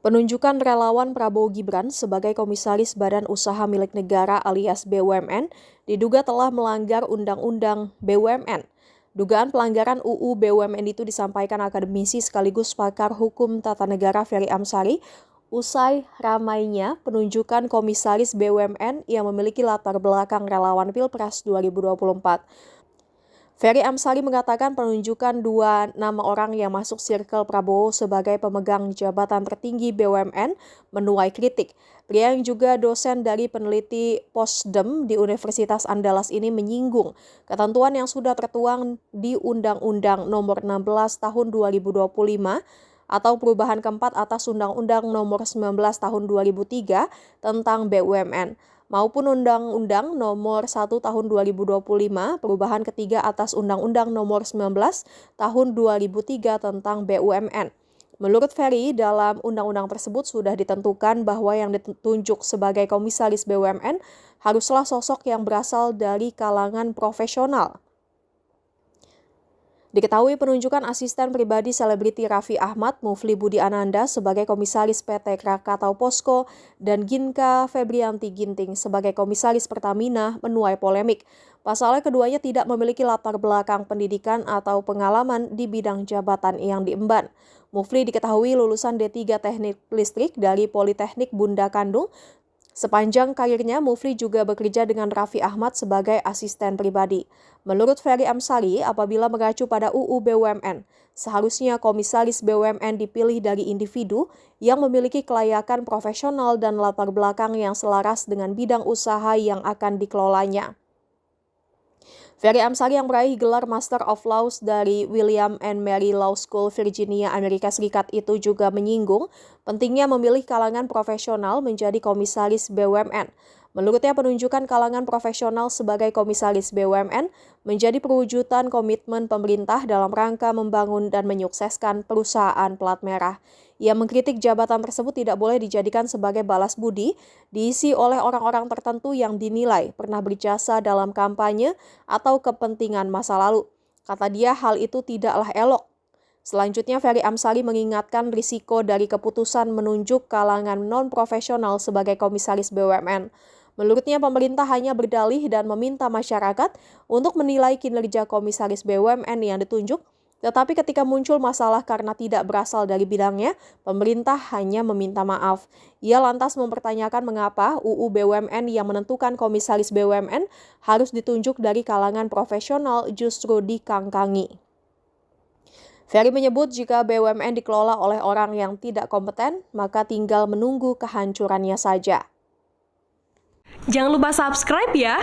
Penunjukan relawan Prabowo Gibran sebagai komisaris Badan Usaha Milik Negara alias BUMN diduga telah melanggar Undang-Undang BUMN. Dugaan pelanggaran UU BUMN itu disampaikan akademisi sekaligus pakar hukum tata negara Ferry Amsari usai ramainya penunjukan komisaris BUMN yang memiliki latar belakang relawan Pilpres 2024. Ferry Amsari mengatakan penunjukan dua nama orang yang masuk circle Prabowo sebagai pemegang jabatan tertinggi BUMN menuai kritik. Pria yang juga dosen dari peneliti Posdem di Universitas Andalas ini menyinggung ketentuan yang sudah tertuang di Undang-Undang Nomor 16 Tahun 2025 atau perubahan keempat atas Undang-Undang Nomor 19 Tahun 2003 tentang BUMN, maupun Undang-Undang Nomor 1 Tahun 2025, perubahan ketiga atas Undang-Undang Nomor 19 Tahun 2003 tentang BUMN. Menurut Ferry, dalam undang-undang tersebut sudah ditentukan bahwa yang ditunjuk sebagai komisaris BUMN haruslah sosok yang berasal dari kalangan profesional. Diketahui penunjukan asisten pribadi selebriti Raffi Ahmad, Mufli Budi Ananda sebagai komisaris PT Krakatau Posko dan Ginka Febrianti Ginting sebagai komisaris Pertamina menuai polemik. Pasalnya keduanya tidak memiliki latar belakang pendidikan atau pengalaman di bidang jabatan yang diemban. Mufli diketahui lulusan D3 Teknik Listrik dari Politeknik Bunda Kandung. Sepanjang karirnya, Mufli juga bekerja dengan Raffi Ahmad sebagai asisten pribadi. Menurut Ferry Amsari, apabila mengacu pada UU BUMN, seharusnya komisaris BUMN dipilih dari individu yang memiliki kelayakan profesional dan latar belakang yang selaras dengan bidang usaha yang akan dikelolanya. Ferry Amsari yang meraih gelar Master of Laws dari William and Mary Law School, Virginia, Amerika Serikat itu juga menyinggung pentingnya memilih kalangan profesional menjadi komisaris BUMN. Menurutnya penunjukan kalangan profesional sebagai komisaris BUMN menjadi perwujudan komitmen pemerintah dalam rangka membangun dan menyukseskan perusahaan pelat merah. Ia mengkritik jabatan tersebut tidak boleh dijadikan sebagai balas budi, diisi oleh orang-orang tertentu yang dinilai pernah berjasa dalam kampanye atau kepentingan masa lalu. Kata dia, hal itu tidaklah elok. Selanjutnya, Ferry Amsari mengingatkan risiko dari keputusan menunjuk kalangan non-profesional sebagai komisaris BUMN. Menurutnya, pemerintah hanya berdalih dan meminta masyarakat untuk menilai kinerja komisaris BUMN yang ditunjuk, tetapi ketika muncul masalah karena tidak berasal dari bidangnya, pemerintah hanya meminta maaf. Ia lantas mempertanyakan mengapa UU BUMN yang menentukan komisaris BUMN harus ditunjuk dari kalangan profesional justru dikangkangi. Ferry menyebut jika BUMN dikelola oleh orang yang tidak kompeten, maka tinggal menunggu kehancurannya saja. Jangan lupa subscribe ya!